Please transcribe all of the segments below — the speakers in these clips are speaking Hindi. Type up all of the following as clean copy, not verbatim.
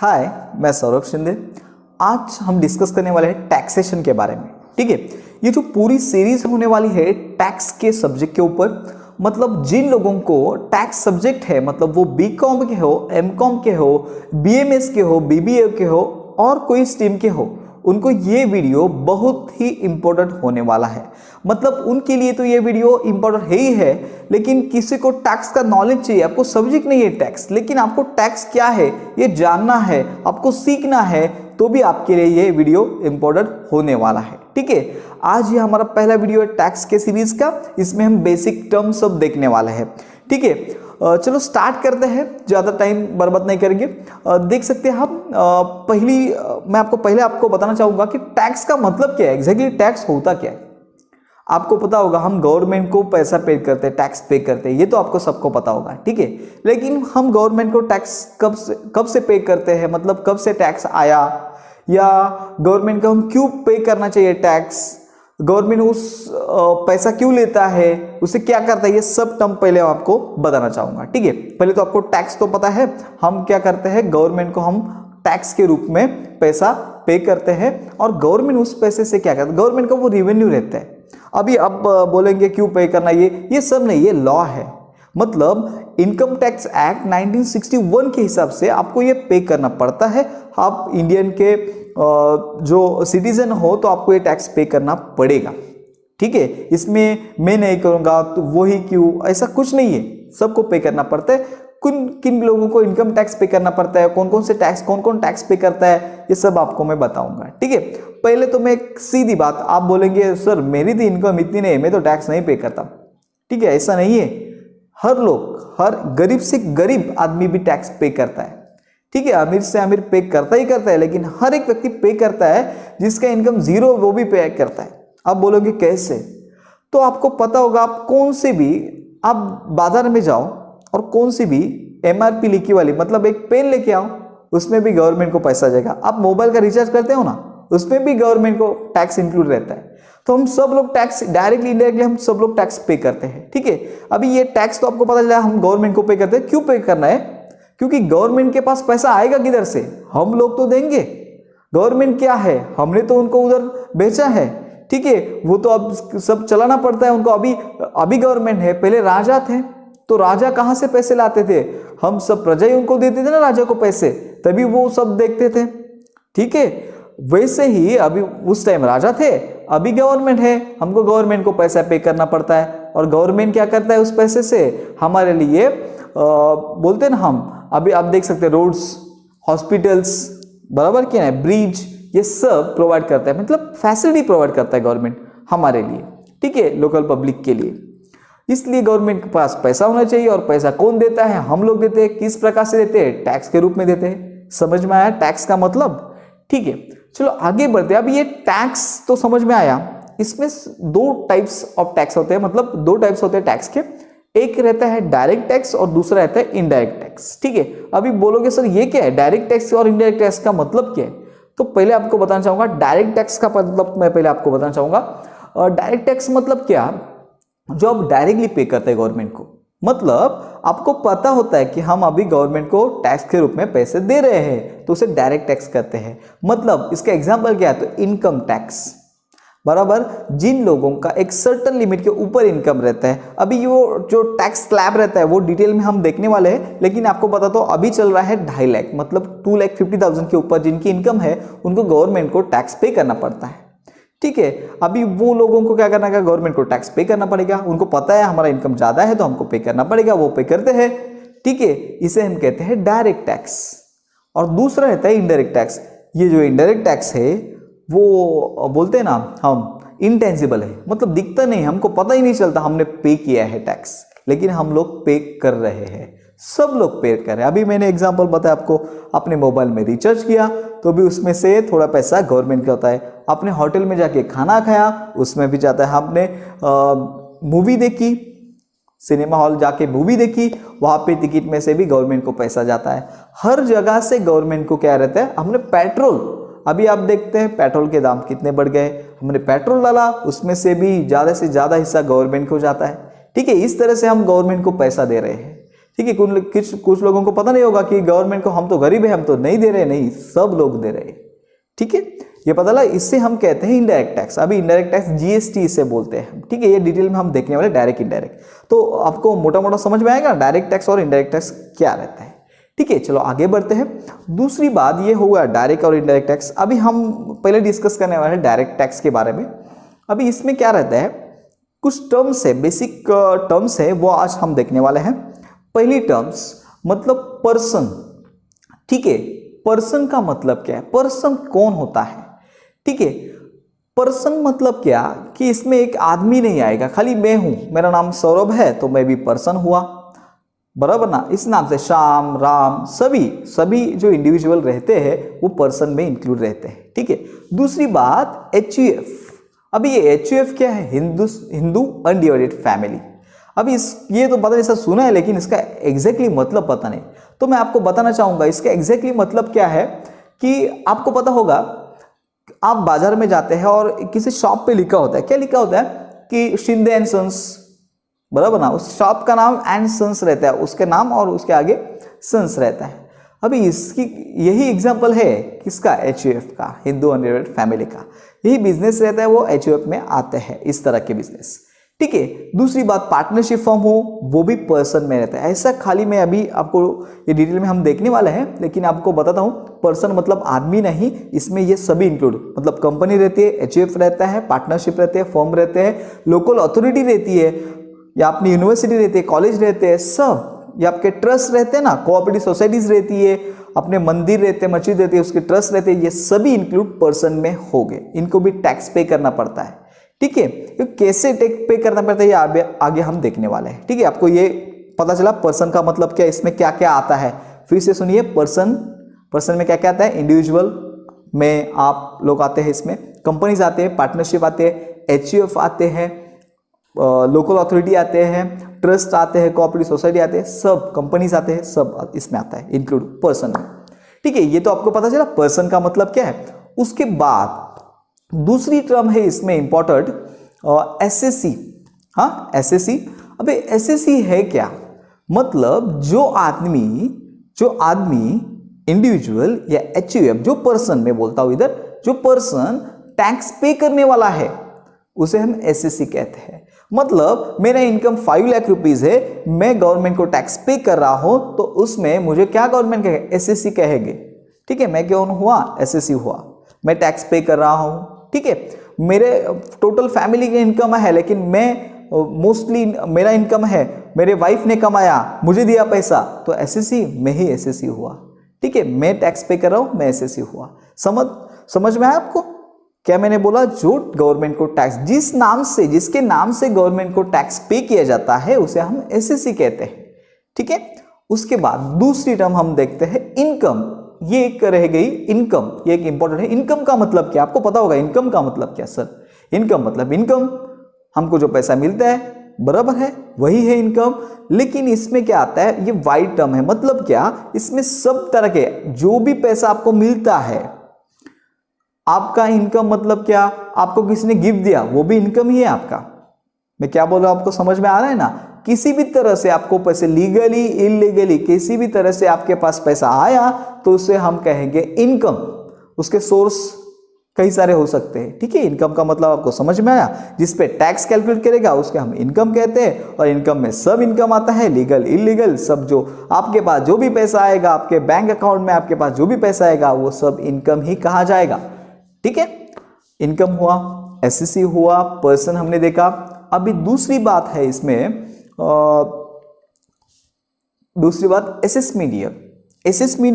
हाय, मैं सौरभ शिंदे। आज हम डिस्कस करने वाले हैं टैक्सेशन के बारे में। ठीक है, ये जो पूरी सीरीज होने वाली है टैक्स के सब्जेक्ट के ऊपर, मतलब जिन लोगों को टैक्स सब्जेक्ट है, मतलब वो बीकॉम के हो, एमकॉम के हो, बीएमएस के हो, बीबीए के हो और कोई स्ट्रीम के हो, उनको ये वीडियो बहुत ही इंपॉर्टेंट होने वाला है। मतलब उनके लिए तो ये वीडियो इंपॉर्टेंट है ही है, लेकिन किसी को टैक्स का नॉलेज चाहिए, आपको सब्जेक्ट नहीं है टैक्स, लेकिन आपको टैक्स क्या है ये जानना है, आपको सीखना है, तो भी आपके लिए ये वीडियो इंपॉर्टेंट होने वाला है। ठीक है, आज ये हमारा पहला वीडियो है टैक्स के सीरीज का। इसमें हम बेसिक टर्म्स सब देखने वाले हैं। ठीक है, चलो स्टार्ट करते हैं, ज़्यादा टाइम बर्बाद नहीं करेंगे। देख सकते हैं हम मैं पहले आपको बताना चाहूँगा कि टैक्स का मतलब क्या है, एग्जैक्टली टैक्स होता क्या है। आपको पता होगा हम गवर्नमेंट को पैसा पे करते हैं, टैक्स पे करते हैं, ये तो आपको सबको पता होगा। ठीक है, लेकिन हम गवर्नमेंट को टैक्स कब से पे करते हैं, मतलब कब से टैक्स आया, या गवर्नमेंट को हम क्यों पे करना चाहिए टैक्स, गवर्नमेंट उस पैसा क्यों लेता है, उसे क्या करता है, ये सब टर्म पहले आपको बताना चाहूंगा। ठीक है, पहले तो आपको टैक्स तो पता है, हम क्या करते हैं, गवर्नमेंट को हम टैक्स के रूप में पैसा पे करते हैं और गवर्नमेंट उस पैसे से क्या करता है, गवर्नमेंट का वो रेवेन्यू रहता है। अभी अब बोलेंगे क्यों पे करना, ये सब नहीं, ये लॉ है। मतलब इनकम टैक्स एक्ट 1961 के हिसाब से आपको ये पे करना पड़ता है। आप इंडियन के जो सिटीजन हो तो आपको ये टैक्स पे करना पड़ेगा। ठीक है, इसमें मैं नहीं करूंगा तो वही क्यों, ऐसा कुछ नहीं है, सबको पे करना पड़ता है। किन लोगों को इनकम टैक्स पे करना पड़ता है, कौन कौन टैक्स पे करता है, ये सब आपको मैं बताऊंगा। ठीक है, पहले तो मैं एक सीधी बात, आप बोलेंगे सर मेरी तो इनकम इतनी नहीं है, मैं तो टैक्स नहीं पे करता। ठीक है, ऐसा नहीं है, हर गरीब से गरीब आदमी भी टैक्स पे करता है। ठीक है, अमीर से अमीर पे करता ही करता है, लेकिन हर एक व्यक्ति पे करता है। जिसका इनकम जीरो वो भी पे करता है। आप बोलोगे कैसे, तो आपको पता होगा, आप बाजार में जाओ और कौन सी भी एमआरपी लिखी वाली, मतलब एक पेन लेके आओ, उसमें भी गवर्नमेंट को पैसा जाएगा। आप मोबाइल का रिचार्ज करते हो ना, उसमें भी गवर्नमेंट को टैक्स इंक्लूड रहता है। तो हम सब लोग टैक्स डायरेक्टली इनडायरेक्टली हम सब लोग टैक्स पे करते हैं। ठीक है, अभी ये टैक्स तो आपको पता चला हम गवर्नमेंट को पे करते हैं। क्यों पे करना है, क्योंकि गवर्नमेंट के पास पैसा आएगा किधर से, हम लोग तो देंगे। गवर्नमेंट क्या है, हमने तो उनको उधर बेचा है। ठीक है, वो तो अब सब चलाना पड़ता है उनको। अभी गवर्नमेंट है, पहले राजा थे, तो राजा कहां से पैसे लाते थे, हम सब प्रजा ही उनको देते थे ना राजा को पैसे, तभी वो सब देखते थे। ठीक है, वैसे ही अभी उस टाइम राजा थे, अभी गवर्नमेंट है, हमको गवर्नमेंट को पैसा पे करना पड़ता है। और गवर्नमेंट क्या करता है उस पैसे से हमारे लिए बोलते हैं ना, हम अभी आप देख सकते हैं रोड्स, हॉस्पिटल्स, बराबर क्या है, ब्रिज, ये सब प्रोवाइड करता है, मतलब फैसिलिटी प्रोवाइड करता है गवर्नमेंट हमारे लिए। ठीक है, लोकल पब्लिक के लिए। इसलिए गवर्नमेंट के पास पैसा होना चाहिए, और पैसा कौन देता है, हम लोग देते हैं। किस प्रकार से देते हैं, टैक्स के रूप में देते हैं। समझ में आया टैक्स का मतलब। ठीक है, चलो आगे बढ़ते हैं। अब ये टैक्स तो समझ में आया, इसमें दो टाइप्स ऑफ टैक्स होते हैं, मतलब दो टाइप्स होते हैं टैक्स के। एक रहता है डायरेक्ट टैक्स और दूसरा रहता है इनडायरेक्ट टैक्स। ठीक है, अभी बोलोगे सर ये क्या है, डायरेक्ट टैक्स और इनडायरेक्ट टैक्स का मतलब क्या है, तो पहले आपको बताना चाहूंगा डायरेक्ट टैक्स का मतलब। मैं पहले आपको बताना चाहूंगा डायरेक्ट टैक्स मतलब क्या, जो आप डायरेक्टली पे करते हैं गवर्नमेंट को। मतलब आपको पता होता है कि हम अभी गवर्नमेंट को टैक्स के रूप में पैसे दे रहे हैं, तो उसे डायरेक्ट टैक्स कहते हैं। मतलब इसका एग्जांपल क्या है, तो इनकम टैक्स, बराबर। जिन लोगों का एक सर्टेन लिमिट के ऊपर इनकम रहता है, अभी वो जो टैक्स स्लैब रहता है वो डिटेल में हम देखने वाले हैं, लेकिन आपको बता दो अभी चल रहा है 2.5 लाख, मतलब 2,50,000 के ऊपर जिनकी इनकम है उनको गवर्नमेंट को टैक्स पे करना पड़ता है। ठीक है, अभी वो लोगों को क्या करना है, गवर्नमेंट को टैक्स पे करना पड़ेगा। उनको पता है हमारा इनकम ज्यादा है तो हमको पे करना पड़ेगा, वो पे करते हैं। ठीक है, इसे हम कहते हैं डायरेक्ट टैक्स। और दूसरा रहता है इनडायरेक्ट टैक्स। ये जो इनडायरेक्ट टैक्स है वो बोलते हैं ना हम, इनटेंजिबल है, मतलब दिखता नहीं, हमको पता ही नहीं चलता हमने पे किया है टैक्स, लेकिन हम लोग पे कर रहे हैं, सब लोग पे कर रहे हैं। अभी मैंने एग्जांपल बताया आपको, आपने मोबाइल में रिचार्ज किया तो भी उसमें से थोड़ा पैसा गवर्नमेंट का होता है। आपने होटल में जाके खाना खाया, उसमें भी जाता है। आपने मूवी देखी, सिनेमा हॉल जाके मूवी देखी, वहां पे टिकट में से भी गवर्नमेंट को पैसा जाता है। हर जगह से गवर्नमेंट को क्या रहता है, हमने पेट्रोल, अभी आप देखते हैं पेट्रोल के दाम कितने बढ़ गए, हमने पेट्रोल डाला, उसमें से भी ज्यादा से ज्यादा हिस्सा गवर्नमेंट को जाता है। ठीक है, इस तरह से हम गवर्नमेंट को पैसा दे रहे हैं। ठीक है। कुछ लोगों को पता नहीं होगा कि गवर्नमेंट को हम तो गरीब है, हम तो नहीं दे रहे, नहीं, सब लोग दे रहे। ठीक है, ये पता लगा, इससे हम कहते हैं इनडायरेक्ट टैक्स। अभी इनडायरेक्ट टैक्स जीएसटी इसे बोलते हैं। ठीक है, ये डिटेल में हम देखने वाले डायरेक्ट इनडायरेक्ट। तो आपको मोटा मोटा समझ में आएगा डायरेक्ट टैक्स और इनडायरेक्ट टैक्स क्या रहता है। ठीक है, चलो आगे बढ़ते हैं। दूसरी बात ये होगा डायरेक्ट और इनडायरेक्ट टैक्स। अभी हम पहले डिस्कस करने वाले हैं डायरेक्ट टैक्स के बारे में। अभी इसमें क्या रहता है, कुछ टर्म्स है, बेसिक टर्म्स है, वो आज हम देखने वाले हैं। पहली टर्म्स मतलब पर्सन। ठीक है, पर्सन का मतलब क्या है, पर्सन कौन होता है। ठीक है, पर्सन मतलब क्या कि इसमें एक आदमी नहीं आएगा, खाली मैं हूं, मेरा नाम सौरभ है तो मैं भी पर्सन हुआ, बराबर ना। इस नाम से श्याम, राम, सभी जो इंडिविजुअल रहते हैं वो पर्सन में इंक्लूड रहते हैं। ठीक है, दूसरी बात HUF। अभी ये HUF क्या है, हिंदू अनडिवाइडेड फैमिली। अभी ये तो पता नहीं, सब सुना है लेकिन इसका एग्जैक्टली मतलब पता नहीं, तो मैं आपको बताना चाहूंगा इसका एग्जैक्टली मतलब क्या है। कि आपको पता होगा, आप बाजार में जाते हैं और किसी शॉप पे लिखा होता है, क्या लिखा होता है कि शिंदे एंड सन्स, बराबर ना। उस शॉप का नाम एंड सन्स रहता है, उसके नाम और उसके आगे सन्स रहता है। अभी इसकी यही एग्जांपल है किसका, HUF का, हिंदू अनडिवाइडेड फैमिली का। यही बिजनेस रहता है, वो HUF में आते हैं, इस तरह के बिजनेस। ठीक है, दूसरी बात पार्टनरशिप फर्म हो, वो भी पर्सन में रहता है। ऐसा खाली मैं अभी आपको ये डिटेल में हम देखने वाले हैं, लेकिन आपको बताता हूं, पर्सन मतलब आदमी नहीं, इसमें ये सभी इंक्लूड, मतलब कंपनी रहती है, HUF रहता है, पार्टनरशिप रहते हैं, फर्म रहते हैं, लोकल अथॉरिटी रहती है, या अपनी यूनिवर्सिटी रहती है, कॉलेज रहते हैं, सब, या आपके ट्रस्ट रहते हैं ना, कोऑपरेटिव सोसाइटीज रहती है, अपने मंदिर रहते हैं, मस्जिद रहती है, उसके ट्रस्ट रहते हैं, ये सभी इंक्लूड पर्सन में हो गए। इनको भी टैक्स पे करना पड़ता है। ठीक है, तो कैसे टैक्स पे करना पड़ता है ये आगे हम देखने वाले हैं। ठीक है, आपको ये पता चला पर्सन का मतलब क्या, इसमें क्या क्या आता है। फिर से सुनिए, पर्सन में क्या क्या आता है, इंडिविजुअल में आप लोग आते हैं, इसमें कंपनीज आते हैं, पार्टनरशिप आते हैं, HUF आते हैं, लोकल अथॉरिटी आते हैं, ट्रस्ट आते हैं, कोऑपरेटिव सोसाइटी आते हैं, सब कंपनीज आते हैं, सब इसमें आता है इंक्लूड पर्सन में। ठीक है, ये तो आपको पता चला पर्सन का मतलब क्या है। उसके बाद दूसरी टर्म है इसमें इंपॉर्टेंट, SSC। हाँ, SSC। अबे SSC है क्या, मतलब जो आदमी इंडिविजुअल या HUF, जो पर्सन, मैं बोलता हूं इधर, जो पर्सन टैक्स पे करने वाला है उसे हम SSC कहते हैं। मतलब मेरा इनकम 5 लाख रुपीज है, मैं गवर्नमेंट को टैक्स पे कर रहा हूं, तो उसमें मुझे क्या गवर्नमेंट कहेगा, SSC कहेंगे। ठीक है, मैं कौन हुआ, SSC हुआ, मैं टैक्स पे कर रहा हूं। ठीक है, मेरे टोटल फैमिली का इनकम है, लेकिन मैं मोस्टली मेरा इनकम है, मेरे वाइफ ने कमाया, मुझे दिया पैसा, तो SSC, मैं ही SSC हुआ। ठीक है, मैं टैक्स पे कर रहा हूं, मैं SSC हुआ। समझ में आया आपको क्या मैंने बोला, जो गवर्नमेंट को टैक्स, जिसके नाम से गवर्नमेंट को टैक्स पे किया जाता है उसे हम SSC कहते हैं। ठीक है, उसके बाद दूसरी टर्म हम देखते हैं इनकम। ये एक रह गई इनकम, ये एक इंपॉर्टेंट है। इनकम का मतलब क्या, आपको पता होगा इनकम का मतलब क्या सर। इनकम मतलब इनकम, हमको जो पैसा मिलता है, बराबर है, वही है इनकम। लेकिन इसमें क्या आता है, ये वाइड टर्म है। मतलब क्या, इसमें सब तरह के जो भी पैसा आपको मिलता है, आपका इनकम मतलब क्या, आपको किसी ने गिफ्ट दिया, वो भी इनकम ही है आपका। मैं क्या बोल रहा हूं, आपको समझ में आ रहा है ना। किसी भी तरह से आपको पैसे, लीगली इलीगली, किसी भी तरह से आपके पास पैसा आया तो उसे हम कहेंगे इनकम। उसके सोर्स कई सारे हो सकते हैं। ठीक है, इनकम का मतलब आपको समझ में आया, जिस पे टैक्स कैलकुलेट करेगा उसके हम इनकम कहते हैं। और इनकम में सब इनकम आता है, लीगल इलीगल सब। जो आपके पास जो भी पैसा आएगा, आपके बैंक अकाउंट में आपके पास जो भी पैसा आएगा, वो सब इनकम ही कहा जाएगा। ठीक है, इनकम हुआ, SSC हुआ, पर्सन हमने देखा। अभी दूसरी बात है इसमें, दूसरी बात assessment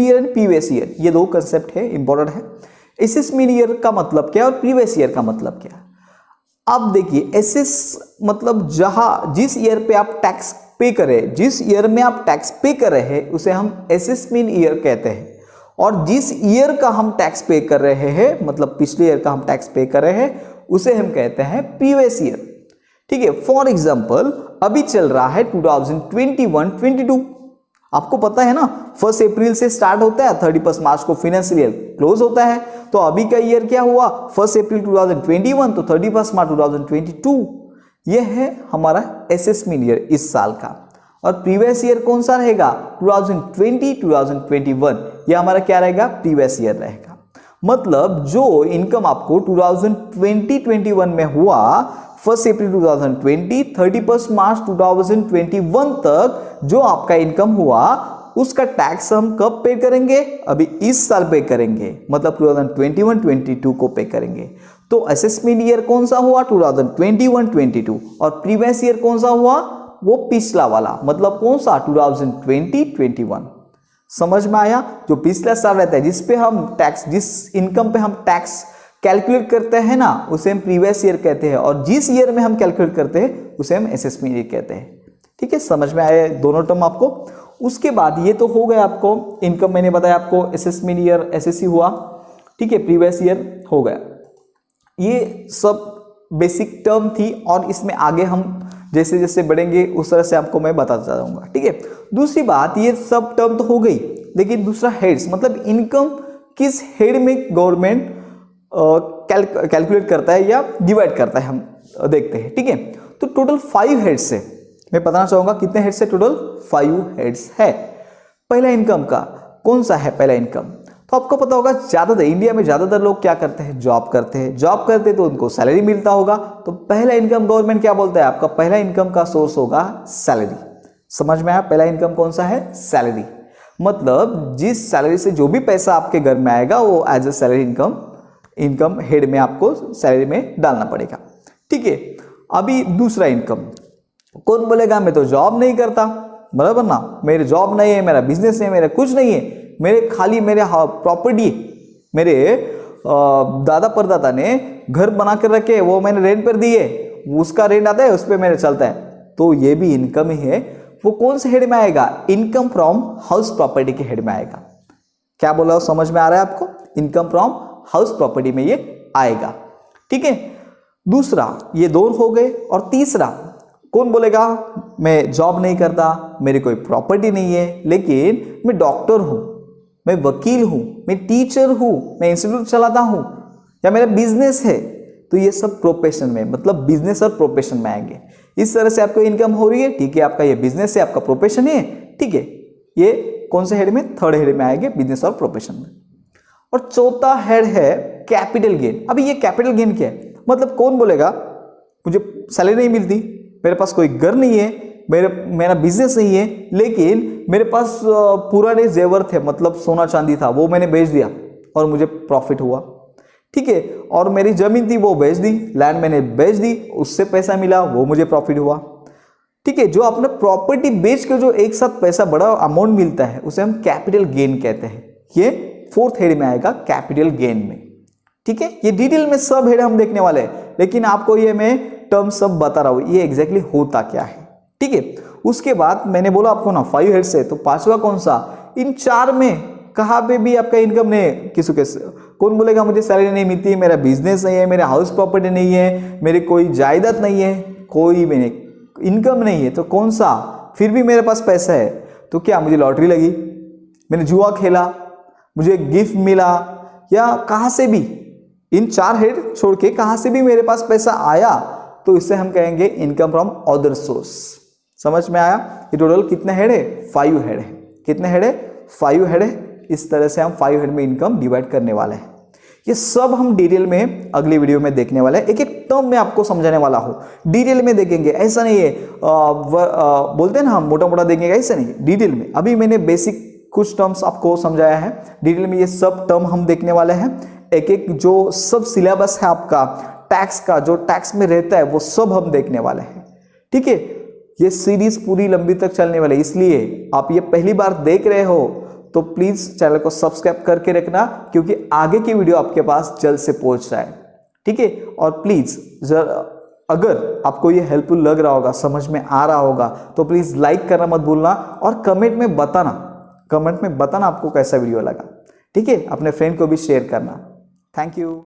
year and previous year, ये दो कंसेप्ट है, इंपॉर्टेंट है। असेसमेंट ईयर का मतलब क्या और प्रीवियस ईयर का मतलब क्या। अब देखिए, एसेस मतलब जिस ईयर पे आप टैक्स पे करें, जिस ईयर में आप टैक्स पे कर रहे हैं उसे हम असेसमेंट ईयर कहते हैं। और जिस ईयर का हम टैक्स पे कर रहे हैं, मतलब पिछले ईयर का हम टैक्स पे कर रहे हैं, उसे हम कहते हैं प्रीवियस ईयर। ठीक है, फॉर एग्जांपल अभी चल रहा है 2021-22, आपको पता है ना, 1 अप्रैल से स्टार्ट होता है, 31 मार्च को फाइनेंशियल ईयर क्लोज होता है। तो अभी का ईयर क्या हुआ, 1 अप्रैल 2021 तो 31 मार्च 2022। यह है हमारा असेसमेंट ईयर इस साल का। और प्रीवियस ईयर कौन सा रहेगा 2020 2021, ये हमारा क्या रहेगा प्रीवियस ईयर रहेगा। मतलब जो इनकम आपको 2020-21 में हुआ 1 अप्रैल 2020 31 मार्च 2021 तक जो आपका इनकम हुआ उसका टैक्स हम कब पे करेंगे, अभी इस साल पे करेंगे, मतलब 2021-22 को पे करेंगे। तो असेसमेंट ईयर कौन सा हुआ 2021-22 और प्रीवियस ईयर कौन सा हुआ वो पिछला वाला, मतलब कौन सा 2020-21। समझ में आया? जो पिछला साल रहता है जिस पे हम टैक्स, जिस इनकम पे हम टैक्स कैलकुलेट करते हैं ना उसे हम प्रीवियस ईयर कहते हैं, और जिस ईयर में हम कैलकुलेट करते हैं उसे हम असेसमेंट ईयर कहते हैं। ठीक है, समझ में आया दोनों टर्म आपको। उसके बाद ये तो हो गया आपको इनकम, मैंने बताया आपको असेसमेंट ईयर एसएससी हुआ, ठीक है, प्रीवियस ईयर हो गया। ये सब बेसिक टर्म थी और इसमें आगे हम जैसे जैसे बढ़ेंगे उस तरह से आपको मैं बताता जाऊंगा। ठीक है, दूसरी बात ये सब टर्म तो हो गई, लेकिन दूसरा हेड्स, मतलब इनकम किस हेड में गवर्नमेंट कैलकुलेट करता है या डिवाइड करता है हम देखते हैं। ठीक है, तो टोटल 5 हेड्स है, मैं बताना चाहूंगा कितने हेड्स है, टोटल 5 हेड्स है। पहला इनकम का कौन सा है पहला इनकम, तो आपको पता होगा ज्यादातर इंडिया में ज्यादातर लोग क्या करते हैं, जॉब करते हैं, जॉब करते तो उनको सैलरी मिलता होगा, तो पहला इनकम गवर्नमेंट क्या बोलता है, आपका पहला इनकम का सोर्स होगा सैलरी। समझ में आया? पहला इनकम कौन सा है, सैलरी। मतलब जिस सैलरी से जो भी पैसा आपके घर में आएगा वो as a salary income head में आपको सैलरी में डालना पड़ेगा। ठीक है, अभी दूसरा इनकम, कौन बोलेगा मैं तो जॉब नहीं करता, बराबर ना, मेरे जॉब नहीं है, मेरा बिजनेस है, मेरा कुछ नहीं है, मेरे खाली मेरे प्रॉपर्टी, मेरे दादा परदादा ने घर बना कर रखे, वो मैंने रेंट पर दिए, उसका रेंट आता है उस पर मेरे चलता है, तो ये भी इनकम ही है। वो कौन से हेड में आएगा, इनकम फ्रॉम हाउस प्रॉपर्टी के हेड में आएगा। क्या बोला, समझ में आ रहा है आपको? इनकम फ्रॉम हाउस प्रॉपर्टी में ये आएगा। ठीक है, दूसरा ये दो हो गए, और तीसरा कौन बोलेगा मैं जॉब नहीं करता, मेरी कोई प्रॉपर्टी नहीं है, लेकिन मैं डॉक्टर हूं, मैं वकील हूं, मैं टीचर हूं, मैं इंस्टीट्यूट चलाता हूं, या मेरा बिजनेस है, तो ये सब प्रोफेशन में, मतलब बिजनेस और प्रोफेशन में आएंगे। इस तरह से आपको इनकम हो रही है। ठीक है, आपका ये बिजनेस है, आपका प्रोफेशन है। ठीक है, ये कौन से हेड में, थर्ड हेड में आएंगे, बिजनेस और प्रोफेशन में। और चौथा हेड है कैपिटल गेन। अभी ये कैपिटल गेन क्या है, मतलब कौन बोलेगा मुझे सैलरी नहीं मिलती, मेरे पास कोई घर नहीं है, मेरा बिजनेस नहीं है, लेकिन मेरे पास पुराने जेवर थे, मतलब सोना चांदी था, वो मैंने बेच दिया और मुझे प्रॉफिट हुआ। ठीक है, और मेरी जमीन थी वो बेच दी, लैंड मैंने बेच दी, उससे पैसा मिला, वो मुझे प्रॉफिट हुआ। ठीक है, जो अपने प्रॉपर्टी बेच के जो एक साथ पैसा बड़ा अमाउंट मिलता है उसे हम कैपिटल गेन कहते हैं। ये फोर्थ हेड में आएगा, कैपिटल गेन में। ठीक है, ये डिटेल में सब हेड हम देखने वाले हैं, लेकिन आपको ये मैं टर्म सब बता रहा हूं ये एग्जैक्टली होता क्या है। ठीक है, उसके बाद मैंने बोला आपको ना 5 हेड्स है, तो पांचवा कौन सा, इन 4 में कहां पे भी आपका इनकम नहीं, किसी के कौन बोलेगा मुझे सैलरी नहीं मिलती, मेरा बिजनेस नहीं है, मेरा हाउस प्रॉपर्टी नहीं है, मेरी कोई जायदाद नहीं है, कोई भी नहीं, इनकम नहीं है, तो कौन सा, फिर भी मेरे पास पैसा है, तो क्या मुझे लॉटरी लगी, मैंने जुआ खेला, मुझे गिफ्ट मिला, या कहां से भी, इन 4 हेड छोड़ के कहां से भी मेरे पास पैसा आया, तो इससे हम कहेंगे इनकम फ्रॉम अदर सोर्स। समझ में आया? ये टोटल कितने हेड है, 5 हेड है। कितने हेड है, 5 हेड है। इस तरह से हम 5 हेड में इनकम डिवाइड करने वाले हैं। ये सब हम डिटेल में अगली वीडियो में देखने वाले हैं, एक एक टर्म में आपको समझाने वाला हूं, डिटेल में देखेंगे। ऐसा नहीं है बोलते हैं ना हम मोटा मोटा देखेंगे, ऐसा नहीं, डिटेल में। अभी मैंने बेसिक कुछ टर्म्स आपको समझाया है, डिटेल में ये सब टर्म हम देखने वाले हैं। एक एक जो सब सिलेबस है आपका टैक्स का, जो टैक्स में रहता है वो सब हम देखने वाले हैं। ठीक है, ये सीरीज पूरी लंबी तक चलने वाली है, इसलिए आप ये पहली बार देख रहे हो तो प्लीज चैनल को सब्सक्राइब करके रखना, क्योंकि आगे की वीडियो आपके पास जल्द से पहुंच जाए। ठीक है, और प्लीज अगर आपको ये हेल्पफुल लग रहा होगा, समझ में आ रहा होगा, तो प्लीज लाइक करना मत भूलना, और कमेंट में बताना आपको कैसा वीडियो लगा। ठीक है, अपने फ्रेंड को भी शेयर करना। Thank you.